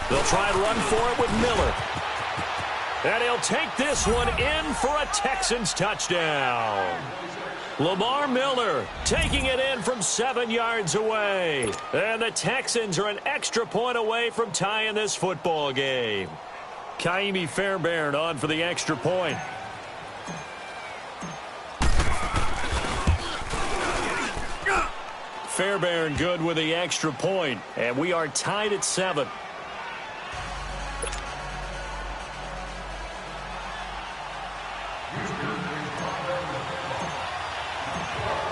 They'll try and run for it with Miller. And he'll take this one in for a Texans touchdown. Lamar Miller taking it in from 7 yards away. And the Texans are an extra point away from tying this football game. Kaimi Fairbairn on for the extra point. Fairbairn good with the extra point. And we are tied at 7.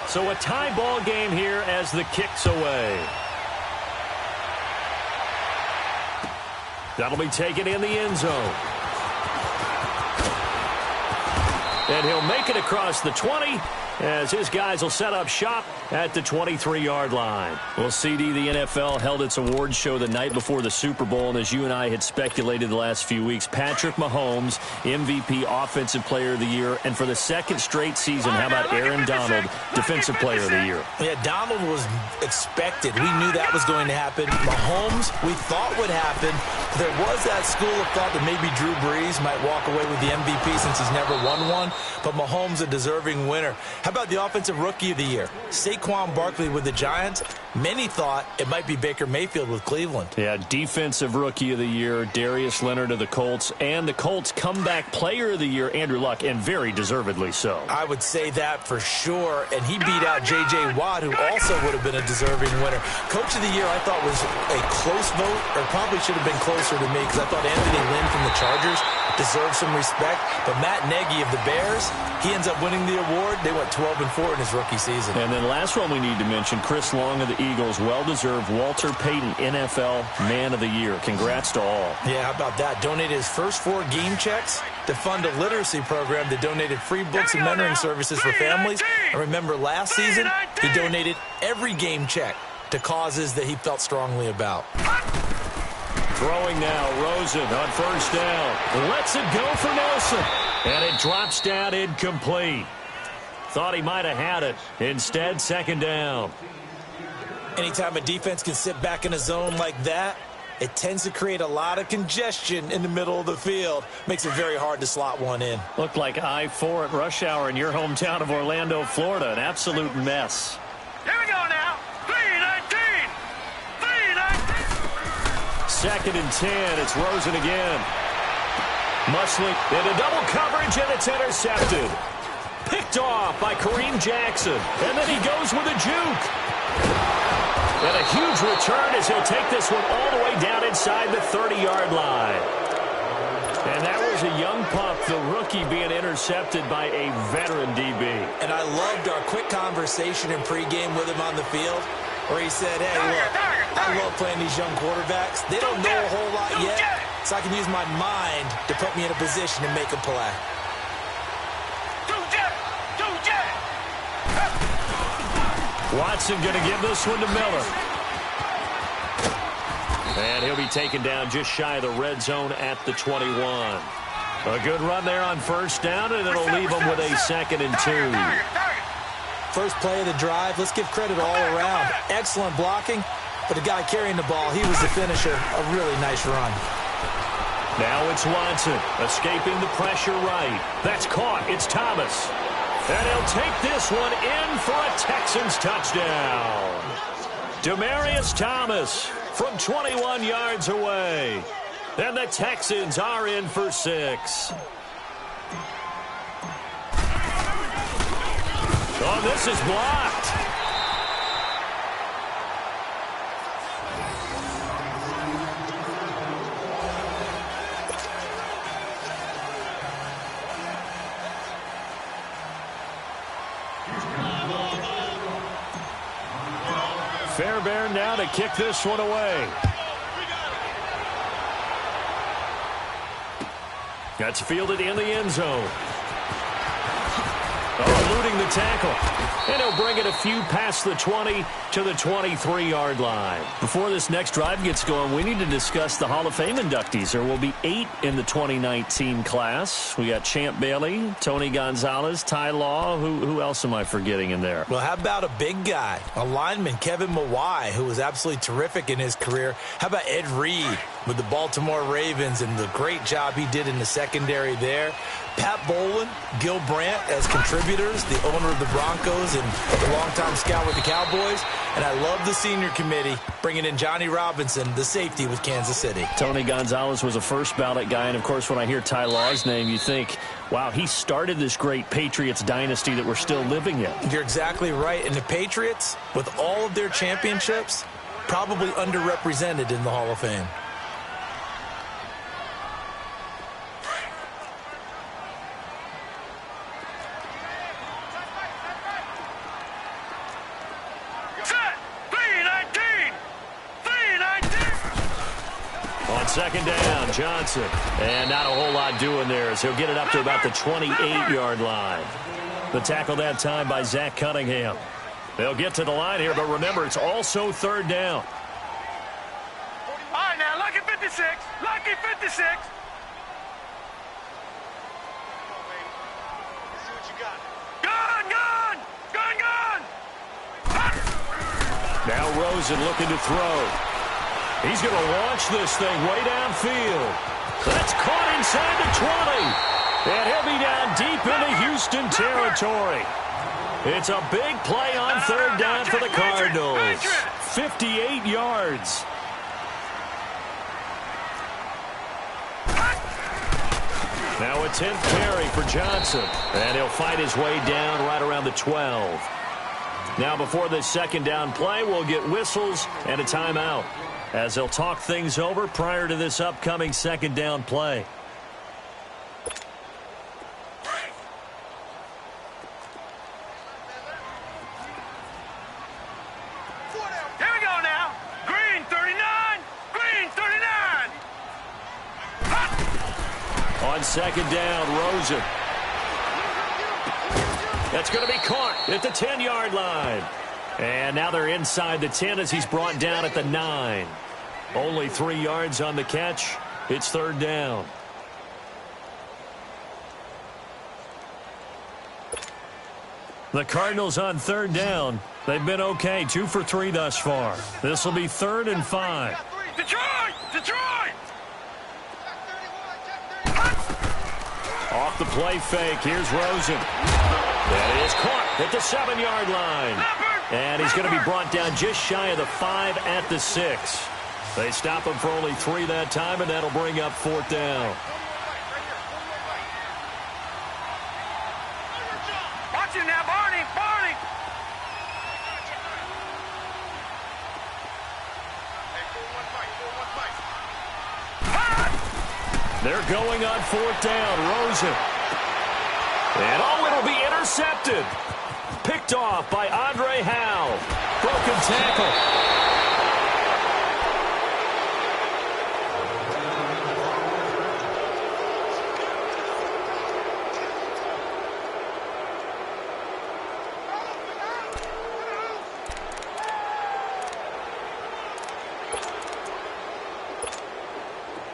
So a tie ball game here as the kick's away. That'll be taken in the end zone. And he'll make it across the 20 as his guys will set up shop at the 23-yard line. Well, CD, the NFL held its awards show the night before the Super Bowl, and as you and I had speculated the last few weeks, Patrick Mahomes, MVP, Offensive Player of the Year, and for the second straight season, how about Aaron Donald, Defensive Player of the Year? Yeah, Donald was expected. We knew that was going to happen. Mahomes, we thought would happen. There was that school of thought that maybe Drew Brees might walk away with the MVP since he's never won one, but Mahomes a deserving winner. How about the Offensive Rookie of the Year? Saquon Barkley with the Giants. Many thought it might be Baker Mayfield with Cleveland. Yeah, Defensive Rookie of the Year, Darius Leonard of the Colts, and the Colts Comeback Player of the Year, Andrew Luck, and very deservedly so. I would say that for sure, and he beat out J.J. Watt, who also would have been a deserving winner. Coach of the Year I thought was a close vote, or probably should have been closer to me, because I thought Anthony Lynn from the Chargers deserves some respect, but Matt Nagy of the Bears, he ends up winning the award. They went 12-4 in his rookie season. And then last one we need to mention, Chris Long of the Eagles, well-deserved Walter Payton NFL Man of the Year. Congrats to all. Yeah, how about that? Donated his first 4 game checks to fund a literacy program that donated free books and mentoring services for families. And remember, last season, he donated every game check to causes that he felt strongly about. Throwing now, Rosen on first down. Lets it go for Nelson. And it drops down incomplete. Thought he might have had it. Instead, second down. Anytime a defense can sit back in a zone like that, it tends to create a lot of congestion in the middle of the field. Makes it very hard to slot one in. Looked like I-4 at rush hour in your hometown of Orlando, Florida. An absolute mess. Here we go now. 3-19. 3-19. Second and 10. It's Rosen again. Musling into double coverage, and it's intercepted. Picked off by Kareem Jackson. And then he goes with a juke. And a huge return as he'll take this one all the way down inside the 30-yard line. And that was a young pup, the rookie, being intercepted by a veteran DB. And I loved our quick conversation in pregame with him on the field, where he said, hey, look, I love playing these young quarterbacks. They don't know a whole lot yet, so I can use my mind to put me in a position to make a play. Watson going to give this one to Miller. And he'll be taken down just shy of the red zone at the 21. A good run there on first down, and it'll leave him with a second and 2. First play of the drive. Let's give credit all around. Excellent blocking, but the guy carrying the ball, he was the finisher. A really nice run. Now it's Watson, escaping the pressure right. That's caught. It's Thomas. And he'll take this one in for a Texans touchdown. Demaryius Thomas from 21 yards away. And the Texans are in for 6. Oh, this is blocked. Fairbairn now to kick this one away. That's fielded in the end zone. Eluding the tackle. And he'll bring it a few past the 20 to the 23-yard line. Before this next drive gets going, we need to discuss the Hall of Fame inductees. There will be 8 in the 2019 class. We got Champ Bailey, Tony Gonzalez, Ty Law. Who else am I forgetting in there? Well, how about a big guy, a lineman, Kevin Mawai, who was absolutely terrific in his career. How about Ed Reed with the Baltimore Ravens and the great job he did in the secondary there. Pat Bowlen, Gil Brandt as contributors, the owner of the Broncos and a longtime scout with the Cowboys. And I love the senior committee bringing in Johnny Robinson, the safety with Kansas City. Tony Gonzalez was a first ballot guy. And, of course, when I hear Ty Law's name, you think, wow, he started this great Patriots dynasty that we're still living in. You're exactly right. And the Patriots, with all of their championships, probably underrepresented in the Hall of Fame. Second down, Johnson. And not a whole lot doing there as he'll get it up to about the 28-yard line. The tackle that time by Zach Cunningham. They'll get to the line here, but remember, it's also third down. All right, now, lucky 56. Lucky 56. Gun! Now Rosen looking to throw. He's going to launch this thing way downfield. That's caught inside the 20. And he'll be down deep into Houston territory. It's a big play on third down for the Cardinals. 58 yards. Now a 10th carry for Johnson. And he'll fight his way down right around the 12. Now before this second down play, we'll get whistles and a timeout, as they'll talk things over prior to this upcoming second down play. Here we go now. Green 39. Green 39. On second down, Rosen. That's going to be caught at the 10-yard line. And now they're inside the 10 as he's brought down at the 9. Only 3 yards on the catch. It's third down. The Cardinals on third down. They've been okay, 2 for 3 thus far. This will be 3rd and 5. Detroit! Off the play fake, here's Rosen. That is caught at the 7-yard line. And he's going to be brought down just shy of the 5 at the 6. They stop him for only 3 that time, and that'll bring up 4th down. Watch him now, Barney! They're going on 4th down. Rosen. And it'll be intercepted. Picked off by Andre Howe. Broken tackle.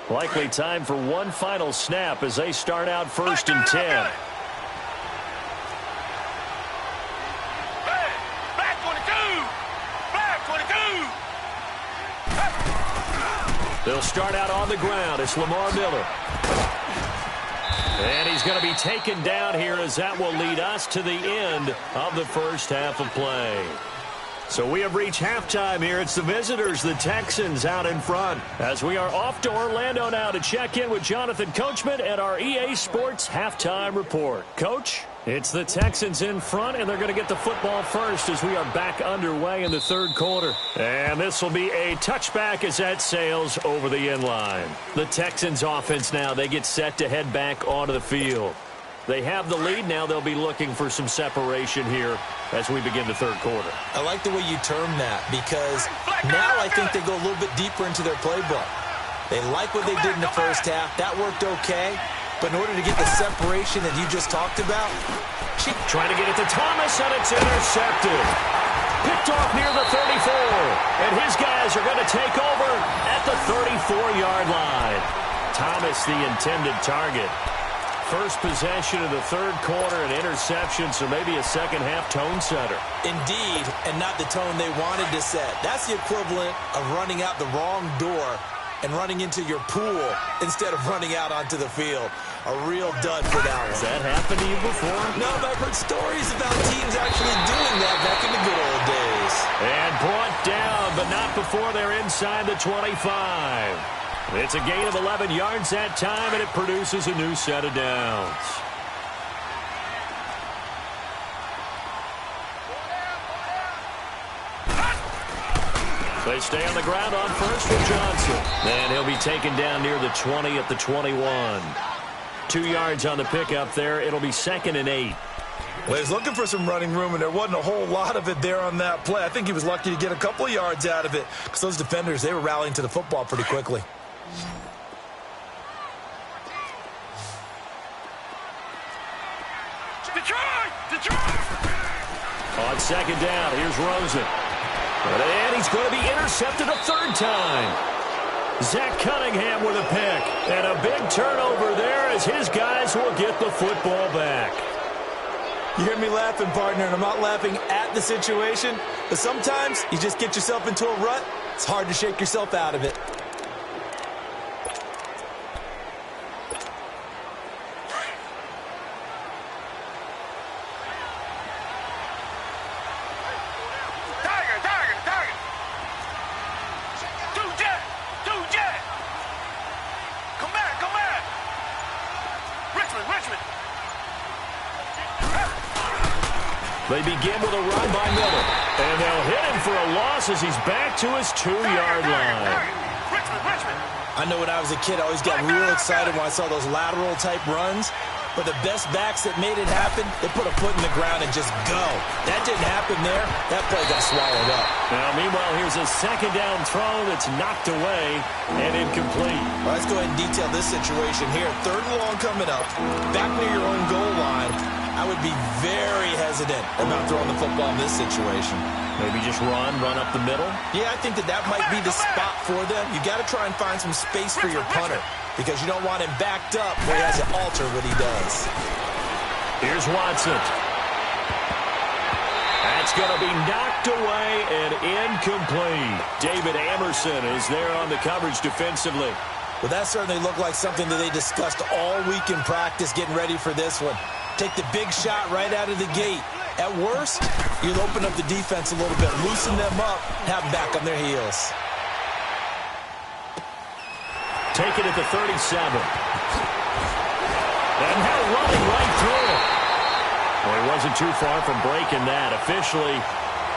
Likely time for one final snap as they start out 1st and 10. They'll start out on the ground. It's Lamar Miller. And he's going to be taken down here as that will lead us to the end of the first half of play. So we have reached halftime here. It's the visitors, the Texans, out in front. As we are off to Orlando now to check in with Jonathan Coachman and our EA Sports halftime report. Coach, it's the Texans in front, and they're going to get the football first as we are back underway in the 3rd quarter. And this will be a touchback as that sails over the end line. The Texans offense now, they get set to head back onto the field. They have the lead. Now they'll be looking for some separation here as we begin the 3rd quarter. I like the way you term that, because now I think they go a little bit deeper into their playbook. They like what they did in the first half. That worked okay. But in order to get the separation that you just talked about, trying to get it to Thomas, and it's intercepted. Picked off near the 34. And his guys are going to take over at the 34-yard line. Thomas, the intended target. First possession of the third quarter, an interception, so maybe a second-half tone setter. Indeed, and not the tone they wanted to set. That's the equivalent of running out the wrong door and running into your pool instead of running out onto the field. A real dud for that one. Has that happened to you before? No, but I've heard stories about teams actually doing that back in the good old days. And brought down, but not before they're inside the 25. It's a gain of 11 yards that time, and it produces a new set of downs. They stay on the ground on first with Johnson. And he'll be taken down near the 20 at the 21. 2 yards on the pickup there. It'll be 2nd and 8. Well, he was looking for some running room, and there wasn't a whole lot of it there on that play. I think he was lucky to get a couple of yards out of it because those defenders, they were rallying to the football pretty quickly. On 2nd down, here's Rosen. And he's going to be intercepted a 3rd time. Zach Cunningham with a pick. And a big turnover there as his guys will get the football back. You hear me laughing, partner, and I'm not laughing at the situation, but sometimes you just get yourself into a rut. It's hard to shake yourself out of it. They begin with a run by Miller. And they'll hit him for a loss as he's back to his 2-yard line. I know when I was a kid, I always got real excited when I saw those lateral-type runs. But the best backs that made it happen, they put a foot in the ground and just go. That didn't happen there. That play got swallowed up. Now, meanwhile, here's a 2nd down throw that's knocked away and incomplete. All right, let's go ahead and detail this situation here. 3rd and long coming up, back near your own goal line. I would be very hesitant about throwing the football in this situation. Maybe just run up the middle? Yeah, I think that might be the spot for them. You got to try and find some space for your punter because you don't want him backed up where he has to alter what he does. Here's Watson. That's going to be knocked away and incomplete. David Amerson is there on the coverage defensively. Well, that certainly looked like something that they discussed all week in practice getting ready for this one. Take the big shot right out of the gate. At worst, you'll open up the defense a little bit, loosen them up, have them back on their heels. Take it at the 37. And now running right through it. Well, he wasn't too far from breaking that. Officially,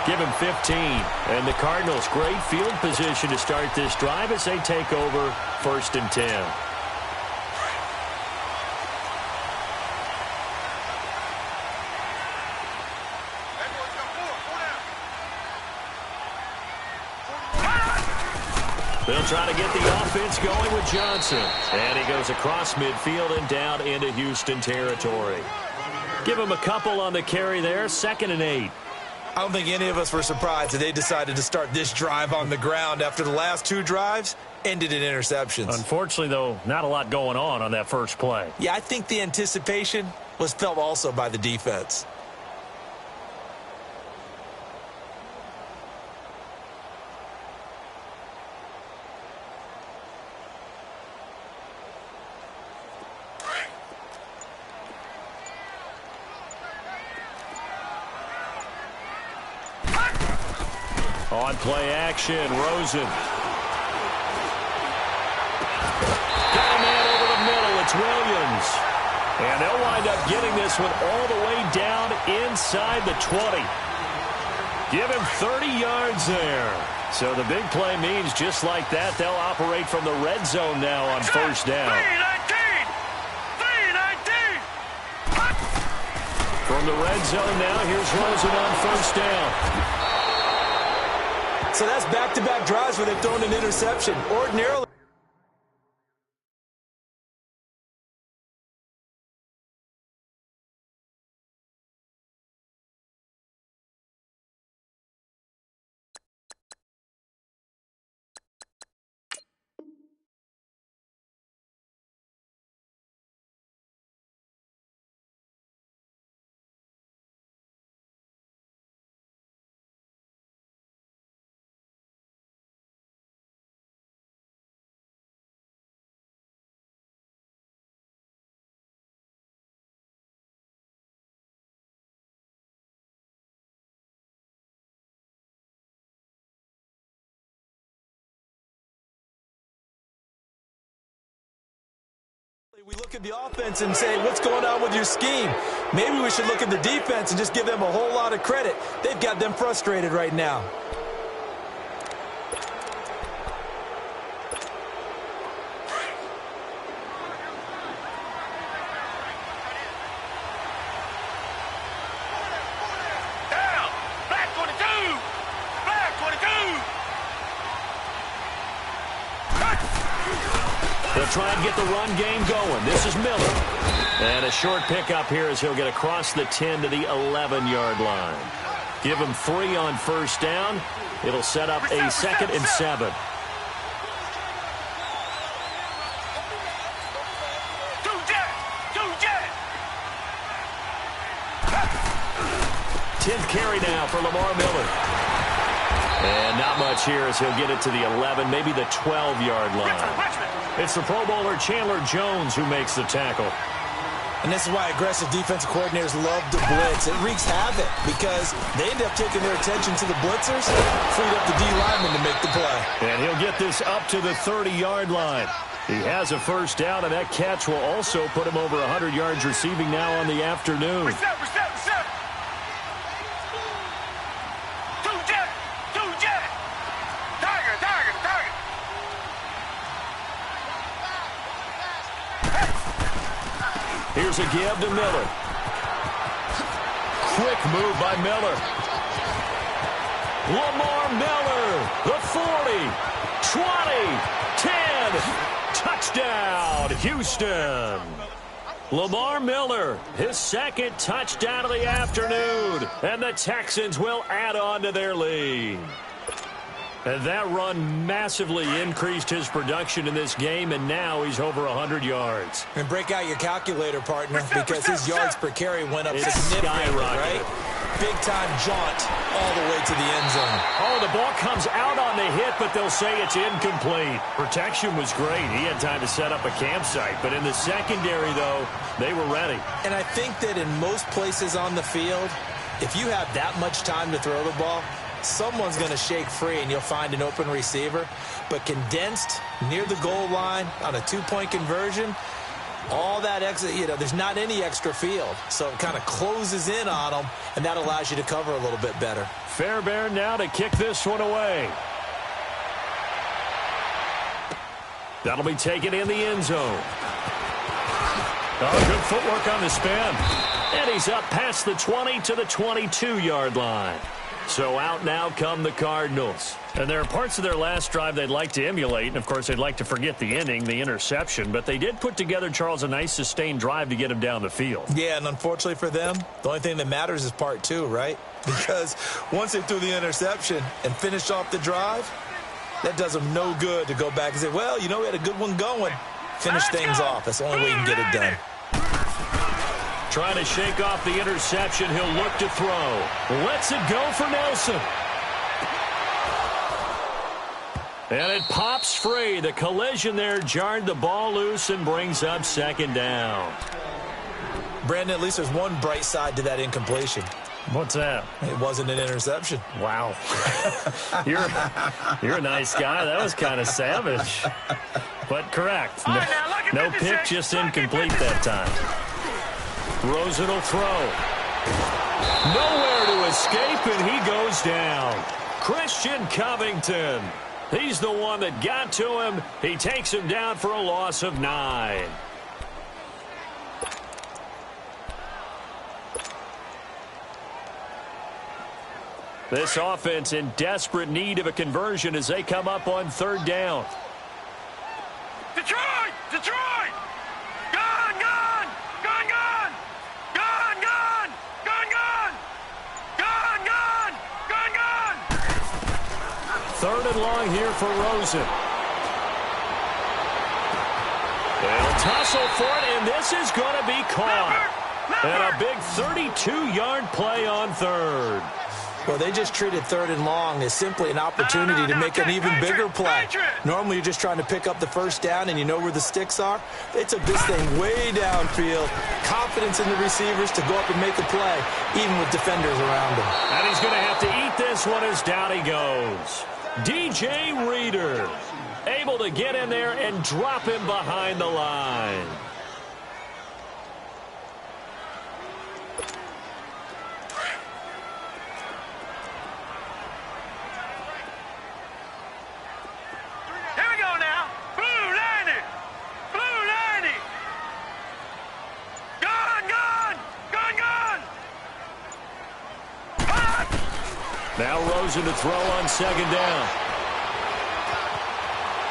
give him 15. And the Cardinals, great field position to start this drive as they take over 1st and 10. They'll try to get the offense going with Johnson. And he goes across midfield and down into Houston territory. Give him a couple on the carry there. 2nd and 8. I don't think any of us were surprised that they decided to start this drive on the ground after the last 2 drives ended in interceptions. Unfortunately, though, not a lot going on that first play. Yeah, I think the anticipation was felt also by the defense. On play action, Rosen. Got a man over the middle. It's Williams. And they'll wind up getting this one all the way down inside the 20. Give him 30 yards there. So the big play means just like that, they'll operate from the red zone now on 1st down. 319! From the red zone now, here's Rosen on 1st down. So that's back-to-back drives where they've thrown an interception. Ordinarily, We look at the offense and say, what's going on with your scheme? Maybe we should look at the defense and just give them a whole lot of credit. They've got them frustrated right now. Down! Black 22! Black 22! They'll try and get the run game going. This is Miller. And a short pickup here as he'll get across the 10 to the 11-yard line. Give him 3 on first down. It'll set up a 2nd and 7. Two jet! 10th carry now for Lamar Miller. And not much here as he'll get it to the 11, maybe the 12-yard line. It's the Pro Bowler Chandler Jones who makes the tackle. And this is why aggressive defensive coordinators love to blitz. It wreaks havoc because they end up taking their attention to the blitzers, freed up the D lineman to make the play. And he'll get this up to the 30-yard line. He has a first down, and that catch will also put him over 100 yards receiving now on the afternoon. Reset. Two jet! Tiger! Here's a give to Miller. Quick move by Miller. Lamar Miller, the 40, 20, 10, touchdown, Houston. Lamar Miller, his 2nd touchdown of the afternoon, and the Texans will add on to their lead. And that run massively increased his production in this game, and now he's over 100 yards. And break out your calculator, partner, because his yards per carry went up significantly, right? Big-time jaunt all the way to the end zone. Oh, the ball comes out on the hit, but they'll say it's incomplete. Protection was great. He had time to set up a campsite, but in the secondary, though, they were ready. And I think that in most places on the field, if you have that much time to throw the ball, someone's going to shake free and you'll find an open receiver. But condensed near the goal line on a 2-point conversion, all that extra, there's not any extra field. So it kind of closes in on them, and that allows you to cover a little bit better. Fairbairn now to kick this one away. That'll be taken in the end zone. Oh, good footwork on the spin. And he's up past the 20 to the 22-yard line. So out now come the Cardinals. And there are parts of their last drive they'd like to emulate. And, of course, they'd like to forget the inning, the interception. But they did put together, Charles, a nice sustained drive to get him down the field. Yeah, and unfortunately for them, the only thing that matters is part 2, right? Because once they threw the interception and finished off the drive, that does them no good to go back and say, well, we had a good one going. Finish things off. That's the only way you can get it done. Trying to shake off the interception. He'll look to throw. Lets it go for Nelson. And it pops free. The collision there jarred the ball loose and brings up 2nd down. Brandon, at least there's one bright side to that incompletion. What's that? It wasn't an interception. Wow. You're a nice guy. That was kind of savage. But correct. No pick, just incomplete that time. Rosen will throw. Nowhere to escape, and he goes down. Christian Covington. He's the one that got to him. He takes him down for a loss of 9. This offense in desperate need of a conversion as they come up on 3rd down. Detroit! Gone! Gone! 3rd and long here for Rosen. They'll tussle for it, and this is going to be caught. And a big 32-yard play on 3rd. Well, they just treated 3rd and long as simply an opportunity to make an even bigger play. Normally, you're just trying to pick up the first down, and you know where the sticks are. They took this thing way downfield. Confidence in the receivers to go up and make a play, even with defenders around him. And he's going to have to eat this one as down he goes. DJ Reader able to get in there and drop him behind the line. Rosen to throw on second down.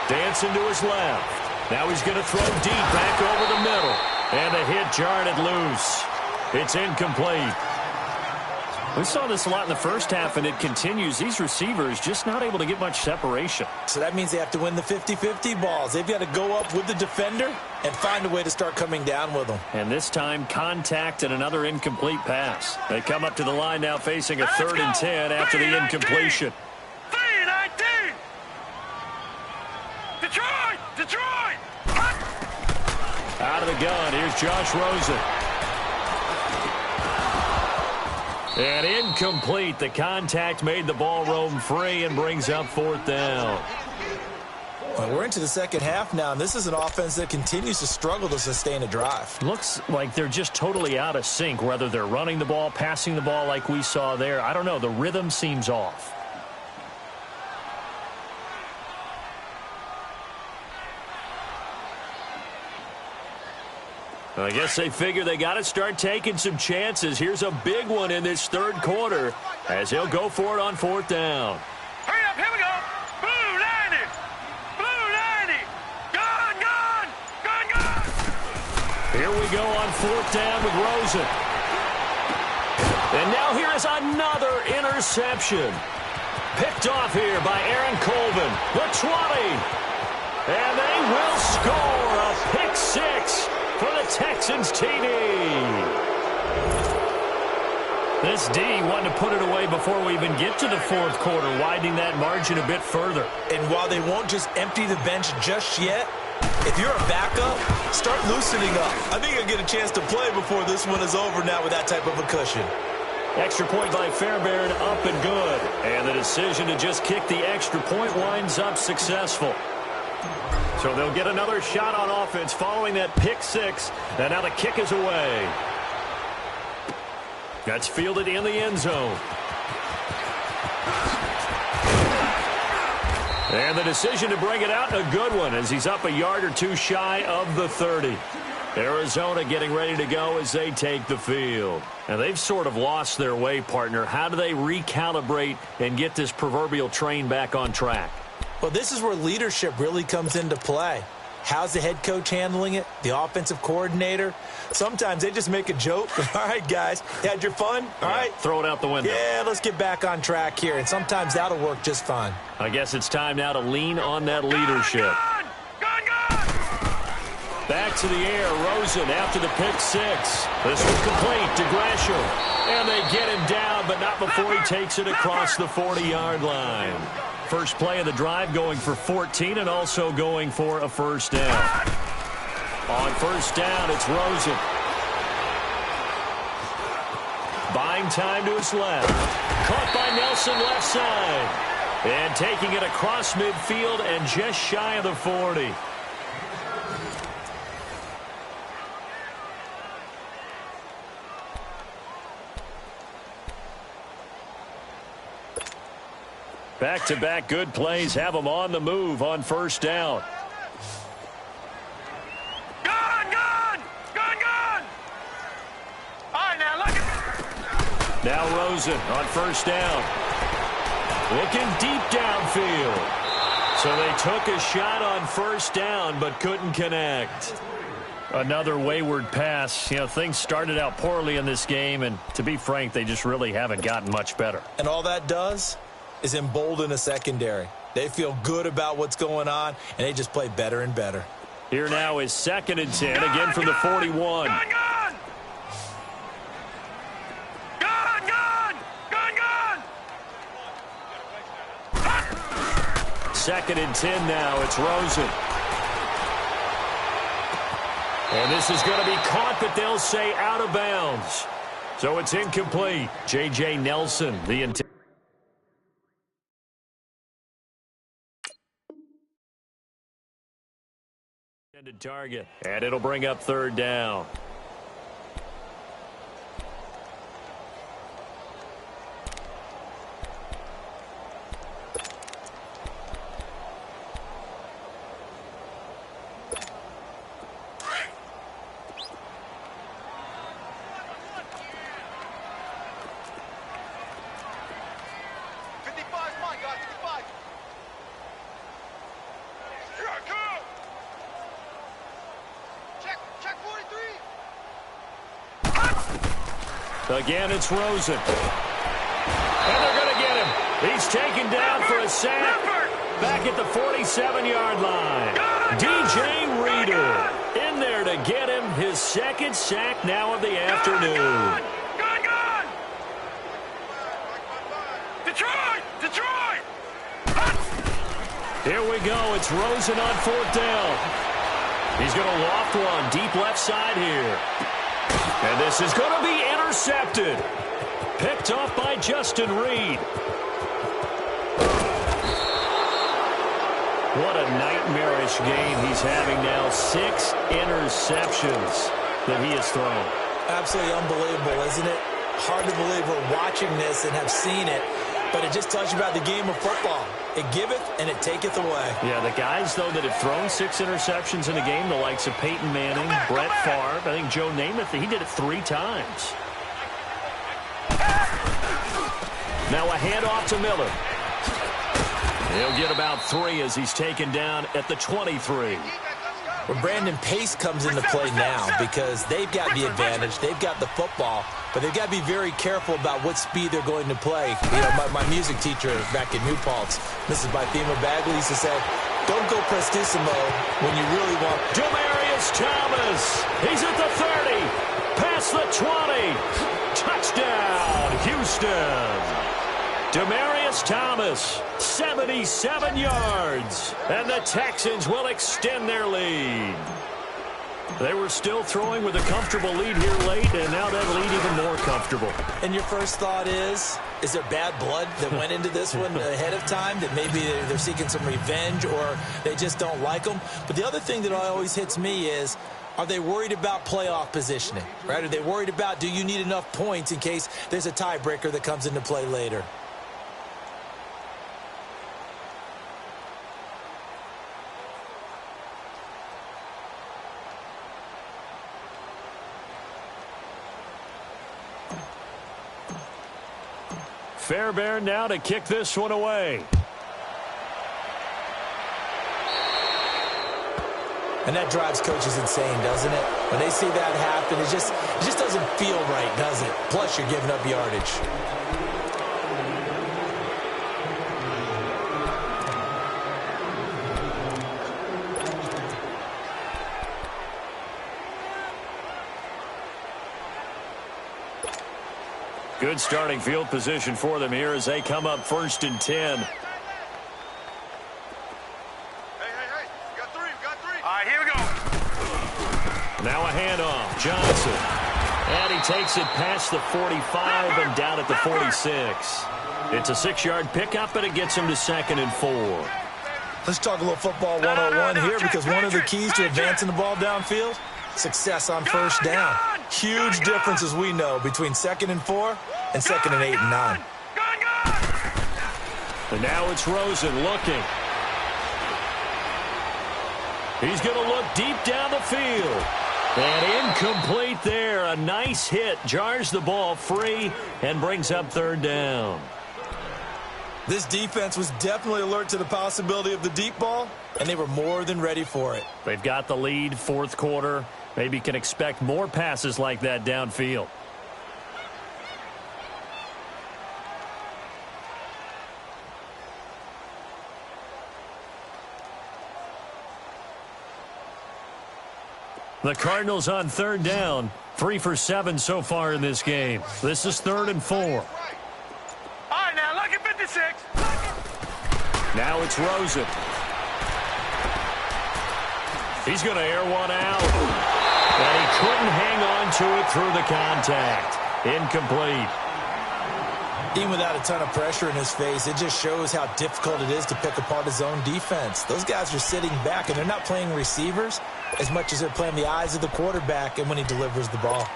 Dancing to his left. Now he's going to throw deep back over the middle. And a hit jarred it loose. It's incomplete. We saw this a lot in the first half, and it continues. These receivers just not able to get much separation. So that means they have to win the 50-50 balls. They've got to go up with the defender and find a way to start coming down with them. And this time, contact and another incomplete pass. They come up to the line now facing a 3rd and 10 after the incompletion. 3-19. Detroit! Out of the gun, here's Josh Rosen. And incomplete. The contact made the ball roam free and brings up 4th down. Well, we're into the second half now, and this is an offense that continues to struggle to sustain a drive. Looks like they're just totally out of sync, whether they're running the ball, passing the ball like we saw there. I don't know. The rhythm seems off. I guess they figure they got to start taking some chances. Here's a big one in this 3rd quarter as he'll go for it on 4th down. Hurry up, here we go. Blue 90. Gun. Here we go on 4th down with Rosen. And now here is another interception. Picked off here by Aaron Colvin. The 20. And they will score a pick 6. For the Texans TD. This D wanted to put it away before we even get to the 4th quarter, widening that margin a bit further. And while they won't just empty the bench just yet, if you're a backup, start loosening up. I think you'll get a chance to play before this one is over now with that type of a cushion. Extra point by Fairbairn, up and good. And the decision to just kick the extra point winds up successful. So they'll get another shot on offense following that pick 6. And now the kick is away. That's fielded in the end zone. And the decision to bring it out, a good one, as he's up a yard or two shy of the 30. Arizona getting ready to go as they take the field. And they've sort of lost their way, partner. How do they recalibrate and get this proverbial train back on track? Well, this is where leadership really comes into play. How's the head coach handling it? The offensive coordinator? Sometimes they just make a joke. All right, guys, you had your fun? All right. Throw it out the window. Yeah, let's get back on track here. And sometimes that'll work just fine. I guess it's time now to lean on that leadership. Gun. Back to the air, Rosen after the pick 6. This was complete to Gresham. And they get him down, but not before he takes it across the 40-yard line. First play of the drive going for 14 and also going for a 1st down. On 1st down, it's Rosen. Buying time to his left. Caught by Nelson left side. And taking it across midfield and just shy of the 40. Back-to-back good plays have them on the move on 1st down. Gun. All right, now look at. Now Rosen on 1st down. Looking deep downfield. So they took a shot on 1st down but couldn't connect. Another wayward pass. You know, things started out poorly in this game, and to be frank, they just really haven't gotten much better. And all that does is embolden a secondary. They feel good about what's going on, and they just play better and better. Here now is 2nd and 10, again from the 41. Gun. 2nd and 10 now. It's Rosen. And this is going to be caught, but they'll say out of bounds. So it's incomplete. J.J. Nelson, the intended target. And it'll bring up 3rd down. Again, it's Rosen. And they're going to get him. He's taken down for a sack. Back at the 47-yard line. DJ Reader in there to get him his second sack now of the afternoon. Gone! Detroit! Here we go. It's Rosen on fourth down. He's going to loft one deep left side here. And this is going to be intercepted. Picked off by Justin Reed. What a nightmarish game he's having now. 6 interceptions that he has thrown. Absolutely unbelievable, isn't it? Hard to believe we're watching this and have seen it, but it just tells you about the game of football. It giveth and it taketh away. Yeah, the guys, though, that have thrown 6 interceptions in a game, the likes of Peyton Manning, Brett Favre, I think Joe Namath, he did it 3 times. Now a handoff to Miller. He'll get about 3 as he's taken down at the 23. Well, Brandon, pace comes into play now because they've got the advantage. They've got the football, but they've got to be very careful about what speed they're going to play. You know, my music teacher back in New Paltz, Mrs. Bythema Bagley, used to say, don't go prestissimo when you really want. Demaryius Thomas. He's at the 30. Past the 20. Touchdown, Houston. Demaryius Thomas, 77 yards, and the Texans will extend their lead. They were still throwing with a comfortable lead here late, and now that lead even more comfortable. And your first thought is there bad blood that went into this one ahead of time, that maybe they're seeking some revenge or they just don't like them? But the other thing that always hits me is, are they worried about playoff positioning, right? Are they worried about, do you need enough points in case there's a tiebreaker that comes into play later? Fairbairn now to kick this one away. And that drives coaches insane, doesn't it? When they see that happen, it just doesn't feel right, does it? Plus, you're giving up yardage. Good starting field position for them here as they come up 1st and 10. Hey, we got three. All right, here we go. Now a handoff, Johnson. And he takes it past the 45 and down at the 46. It's a 6-yard pickup, and it gets him to 2nd and 4. Let's talk a little football 101 here, because one of the keys to advancing the ball downfield, success on first down. Huge difference, as we know, between 2nd and 4 and 2nd and 8 and 9. And now it's Rosen looking. He's going to look deep down the field. And incomplete there. A nice hit. Jars the ball free and brings up 3rd down. This defense was definitely alert to the possibility of the deep ball, and they were more than ready for it. They've got the lead, 4th quarter. Maybe can expect more passes like that downfield. The Cardinals on 3rd down. 3 for 7 so far in this game. This is 3rd and 4. All right, now look at 56. Now it's Rosen. He's going to air one out. And he couldn't hang on to it through the contact. Incomplete. Even without a ton of pressure in his face, it just shows how difficult it is to pick apart his own defense. Those guys are sitting back, and they're not playing receivers as much as they're playing the eyes of the quarterback and when he delivers the ball.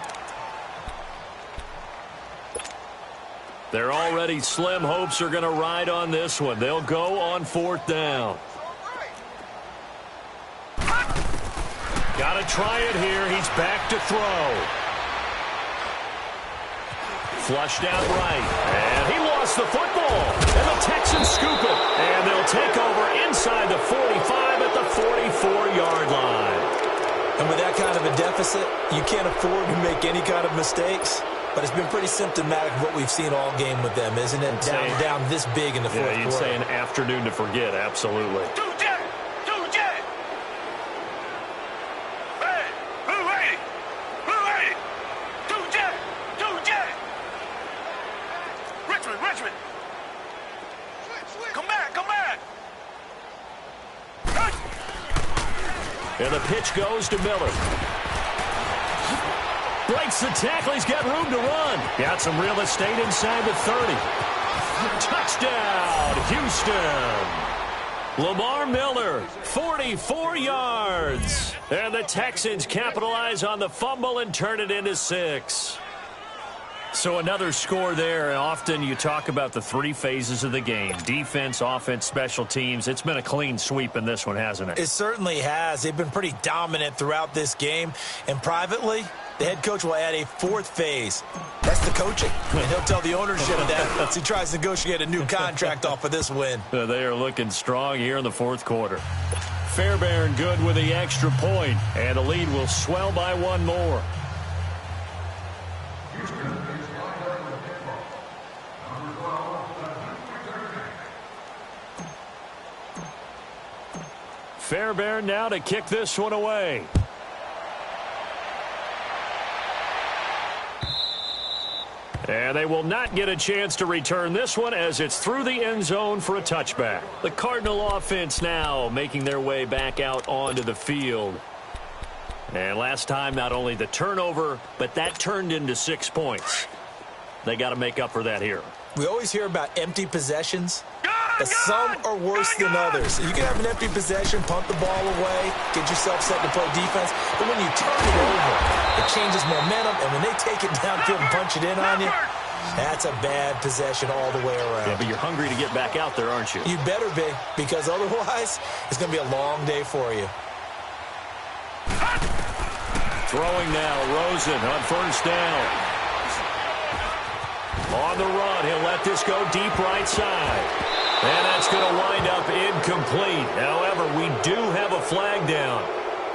Their already slim hopes are going to ride on this one. They'll go on 4th down. Got to try it here. He's back to throw. Flushed out right. And he lost the football. And the Texans scoop it. And they'll take over inside the 45 at the 44-yard line. And with that kind of a deficit, you can't afford to make any kind of mistakes. but it's been pretty symptomatic of what we've seen all game with them, isn't it? Down this big in the fourth quarter. You'd say an afternoon to forget, absolutely. Richmond. Come back. And the pitch goes to Miller. Breaks the tackle. He's got room to run. Got some real estate inside the 30. Touchdown, Houston. Lamar Miller, 44 yards. And the Texans capitalize on the fumble and turn it into 6. So another score there, and often you talk about the three phases of the game. Defense, offense, special teams. It's been a clean sweep in this one, hasn't it? It certainly has. They've been pretty dominant throughout this game. And privately, the head coach will add a fourth phase. That's the coaching. And he'll tell the ownership that as he tries to negotiate a new contract off of this win. They are looking strong here in the fourth quarter. Fairbairn good with the extra point, and the lead will swell by one more. Fairbairn now to kick this one away. And they will not get a chance to return this one as it's through the end zone for a touchback. The Cardinal offense now making their way back out onto the field. And last time, not only the turnover, but that turned into 6 points. They got to make up for that here. We always hear about empty possessions, but some are worse than others. You can have an empty possession, punt the ball away, get yourself set to play defense, but when you turn it over, it changes momentum, and when they take it downfield and punch it in on you, that's a bad possession all the way around. Yeah, but you're hungry to get back out there, aren't you? You better be, because otherwise, it's going to be a long day for you. Throwing now, Rosen on first down. On the run, he'll let this go deep right side. And that's going to wind up incomplete. However, we do have a flag down.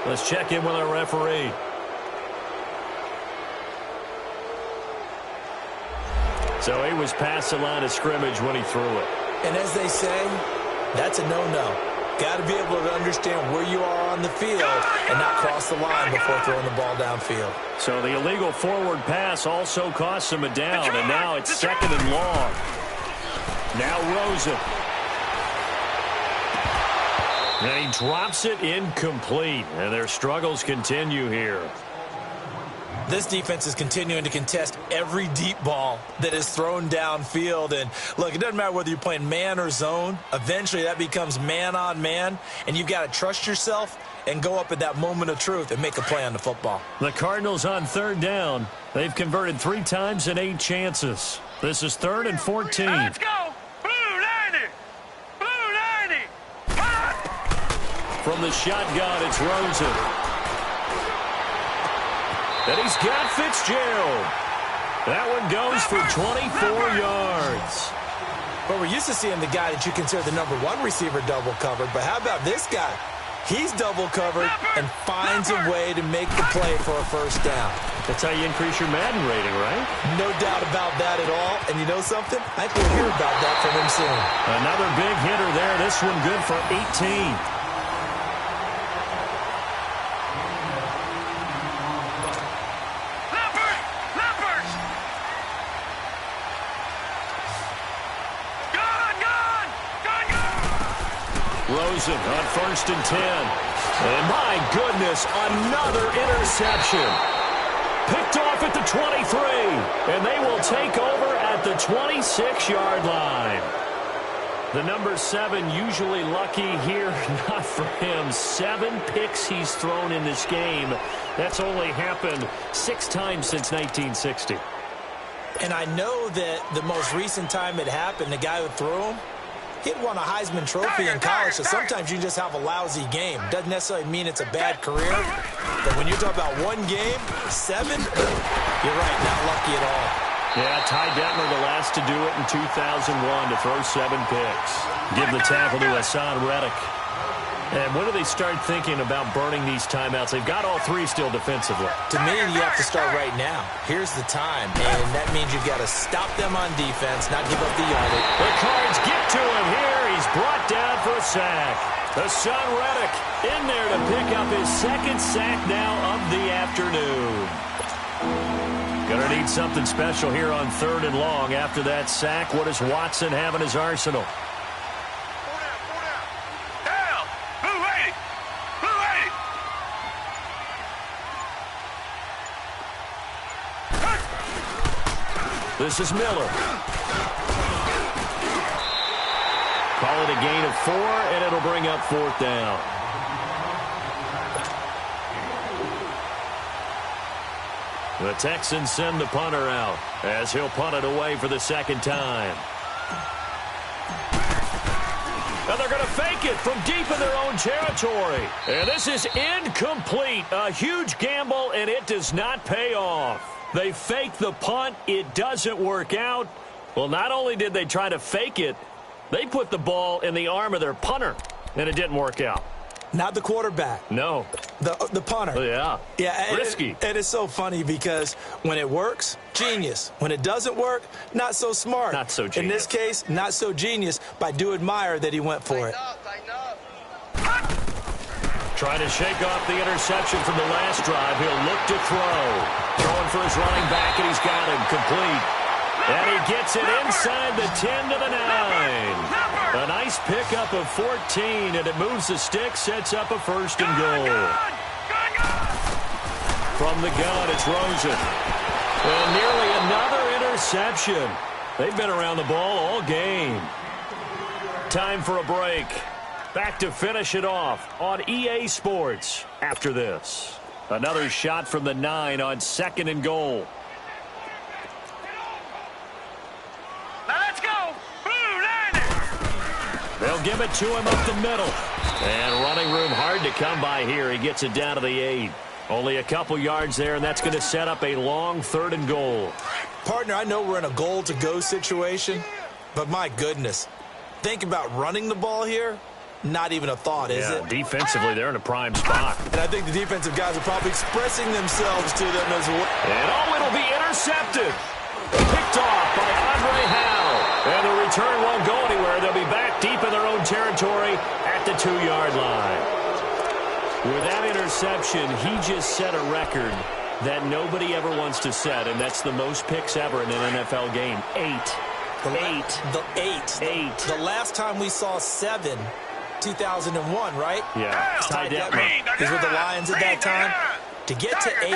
Let's check in with our referee. So he was past the line of scrimmage when he threw it. And as they say, that's a no-no. Got to be able to understand where you are on the field and not cross the line before throwing the ball downfield. So the illegal forward pass also costs him a down, and now it's second and long. Now Rosen. And he drops it incomplete, and their struggles continue here. This defense is continuing to contest every deep ball that is thrown downfield. And, look, it doesn't matter whether you're playing man or zone. Eventually that becomes man-on-man, and you've got to trust yourself and go up at that moment of truth and make a play on the football. The Cardinals on third down. They've converted 3 times in 8 chances. This is 3rd and 14. Let's go! Blue 90! Blue 90! From the shotgun, it's Rosen. And he's got Fitzgerald. That one goes for 24 yards. But we're used to seeing the guy that you consider the number 1 receiver double covered. But how about this guy? He's double covered and finds a way to make the play for a first down. That's how you increase your Madden rating, right? No doubt about that at all. And you know something? I think we'll hear about that from him soon. Another big hitter there. This one good for 18. Rosen on 1st and 10. And my goodness, another interception. Picked off at the 23. And they will take over at the 26-yard line. The number 7 usually lucky here. Not for him. 7 picks he's thrown in this game. That's only happened 6 times since 1960. And I know that the most recent time it happened, the guy who threw him, he'd won a Heisman Trophy in college, so sometimes you just have a lousy game. Doesn't necessarily mean it's a bad career, but when you talk about 1 game, 7, you're right, not lucky at all. Yeah, Ty Detmer the last to do it in 2001 to throw 7 picks. Give the tackle to Hassan Reddick. And when do they start thinking about burning these timeouts? They've got all three still defensively. To me, you have to start right now. Here's the time, and that means you've got to stop them on defense, not give up the yardage. The Cards get to him here. He's brought down for a sack. The son Reddick in there to pick up his second sack now of the afternoon. Gonna need something special here on 3rd and long. After that sack, what does Watson have in his arsenal? This is Miller. Call it a gain of 4, and it'll bring up 4th down. The Texans send the punter out as he'll punt it away for the second time. And they're going to fake it from deep in their own territory. And this is incomplete. A huge gamble, and it does not pay off. They fake the punt. It doesn't work out. Well, not only did they try to fake it, they put the ball in the arm of their punter, and it didn't work out. Not the quarterback. No. The punter. Yeah. Yeah. Risky. And it's so funny because when it works, genius. When it doesn't work, not so smart. Not so genius. In this case, not so genius, but I do admire that he went for it. Trying to shake off the interception from the last drive. He'll look to throw. Throwing for his running back, and he's got him complete. And he gets it inside the 10 to the 9. A nice pickup of 14, and it moves the stick, sets up a 1st and goal. From the gun, it's Rosen. And nearly another interception. They've been around the ball all game. Time for a break. Back to finish it off on EA Sports after this. Another shot from the 9 on 2nd and goal. Now let's go. Blue Niners. They'll give it to him up the middle. And running room hard to come by here. He gets it down to the 8. Only a couple yards there, and that's going to set up a long 3rd and goal. Partner, I know we're in a goal-to-go situation, but my goodness. Think about running the ball here. Not even a thought, is it? Defensively, they're in a prime spot. And I think the defensive guys are probably expressing themselves to them as well. And it'll be intercepted. Picked off by Andre Howe. And the return won't go anywhere. They'll be back deep in their own territory at the 2-yard line. With that interception, he just set a record that nobody ever wants to set, and that's the most picks ever in an NFL game. 8. The last time we saw 7, 2001, right? Yeah. Ty Detmer. He's with the Lions at that time. To get to 8,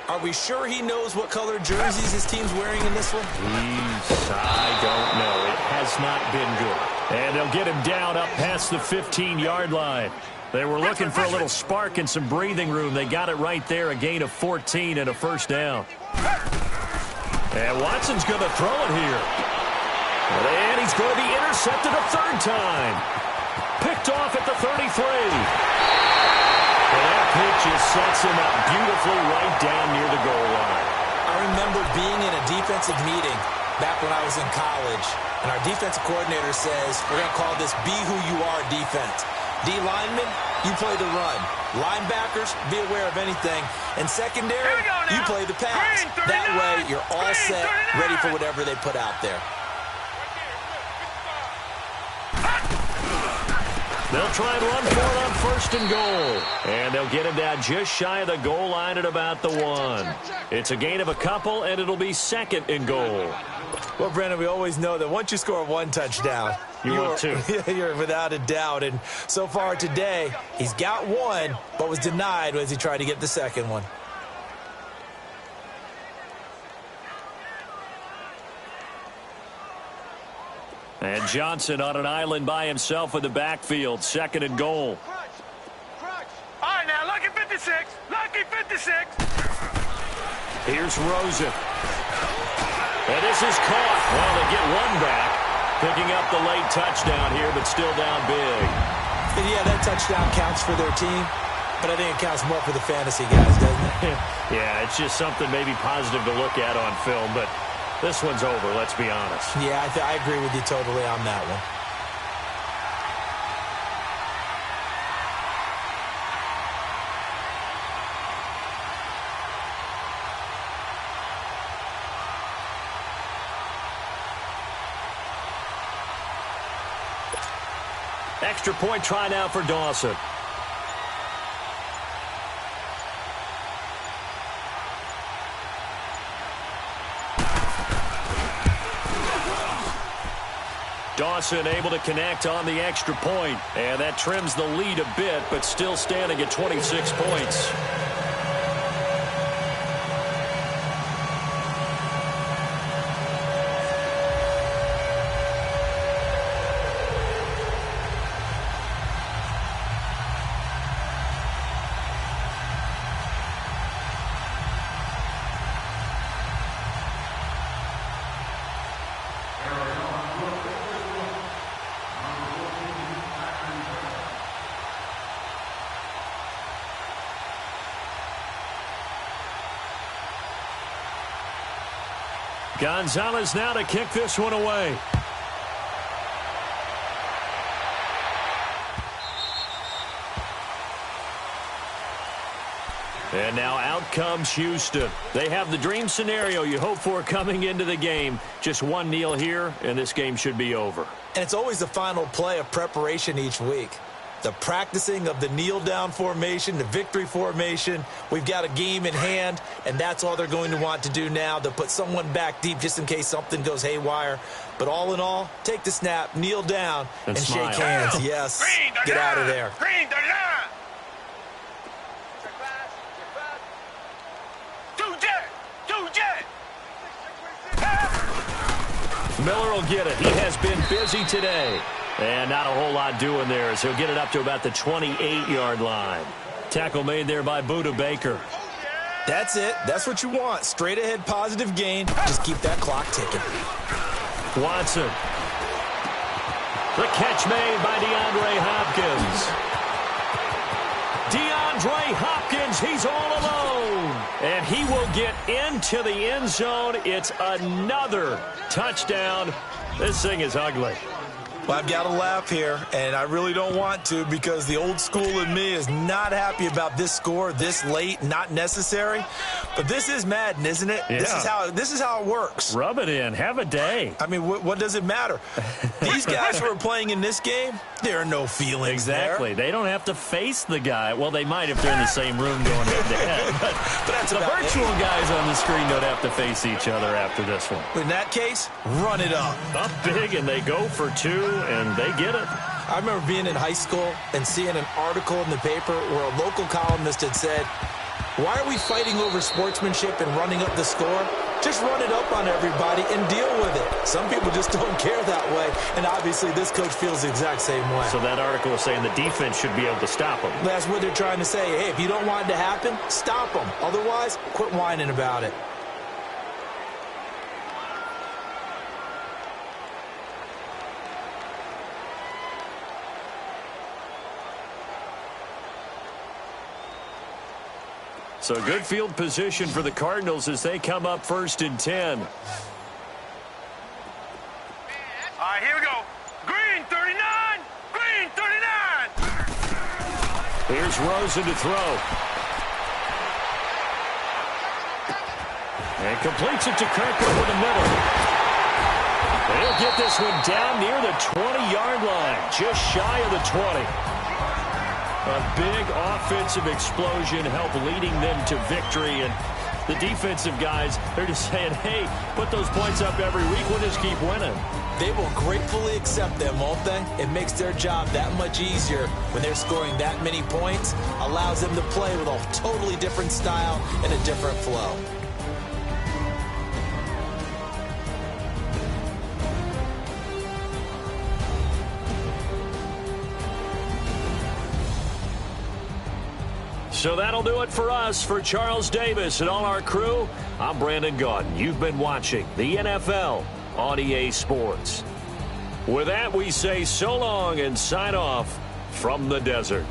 are we sure he knows what color jerseys his team's wearing in this one? I don't know. It has not been good. And they'll get him down up past the 15-yard line. They were looking for a little spark and some breathing room. They got it right there, a gain of 14 and a 1st down. And Watson's going to throw it here. And he's going to be intercepted a 3rd time. Picked off at the 33. And that pitch just sets him up beautifully right down near the goal line. I remember being in a defensive meeting back when I was in college, and our defensive coordinator says, we're going to call this Be Who You Are defense. D linemen, you play the run. Linebackers, be aware of anything. And secondary, you play the pass. That way, you're all set, ready for whatever they put out there. They'll try and run for it on 1st and goal. And they'll get him down just shy of the goal line at about the 1. It's a gain of a couple, and it'll be 2nd and goal. Well, Brandon, we always know that once you score 1 touchdown, you're 2. You're without a doubt. And so far today, he's got 1, but was denied as he tried to get the 2nd one. And Johnson on an island by himself in the backfield. 2nd and goal. All right, now, lucky 56. Lucky 56. Here's Rosen. And this is caught. Well, they get 1 back. Picking up the late touchdown here, but still down big. And yeah, that touchdown counts for their team, but I think it counts more for the fantasy guys, doesn't it? Yeah, it's just something maybe positive to look at on film, but this one's over, let's be honest. Yeah, I agree with you totally on that one. Extra point try now for Dawson. Dawson able to connect on the extra point, and that trims the lead a bit, but still standing at 26 points. Gonzalez now to kick this one away. And now out comes Houston. They have the dream scenario you hope for coming into the game. Just one kneel here, and this game should be over. And it's always the final play of preparation each week. The practicing of the kneel-down formation, the victory formation. We've got a game in hand, and that's all they're going to want to do now, to put someone back deep just in case something goes haywire. But all in all, take the snap, kneel down, and shake hands. Yes, get out of there. Miller will get it. He has been busy today. And not a whole lot doing there as he'll get it up to about the 28-yard line. Tackle made there by Buda Baker. That's it. That's what you want. Straight ahead positive gain. Just keep that clock ticking. Watson. The catch made by DeAndre Hopkins. DeAndre Hopkins, he's all alone. And he will get into the end zone. It's another touchdown. This thing is ugly. Well, I've got to laugh here, and I really don't want to because the old school in me is not happy about this score this late, not necessary. But this is Madden, isn't it? Yeah. This is how it works. Rub it in. Have a day. I mean, what does it matter? These guys who are playing in this game, there are no feelings exactly. there. They don't have to face the guy. Well, they might if they're in the same room going head-to-head. But that's the virtual guys on the screen don't have to face each other after this one. In that case, run it up. Up big, and they go for two, and they get it. I remember being in high school and seeing an article in the paper where a local columnist had said, why are we fighting over sportsmanship and running up the score? Just run it up on everybody and deal with it. Some people just don't care that way, and obviously this coach feels the exact same way. So that article is saying the defense should be able to stop them. That's what they're trying to say. Hey, if you don't want it to happen, stop them. Otherwise, quit whining about it. So good field position for the Cardinals as they come up 1st and 10. All right, here we go. Green 39. Green 39. Here's Rosen to throw. And completes it to Kirk over the middle. They'll get this one down near the 20-yard line, just shy of the 20. A big offensive explosion helped leading them to victory. And the defensive guys, they're just saying, hey, put those points up every week. We'll just keep winning. They will gratefully accept them, won't they? It makes their job that much easier when they're scoring that many points. Allows them to play with a totally different style and a different flow. So that'll do it for us. For Charles Davis and all our crew, I'm Brandon Gaudin. You've been watching the NFL on EA Sports. With that, we say so long and sign off from the desert.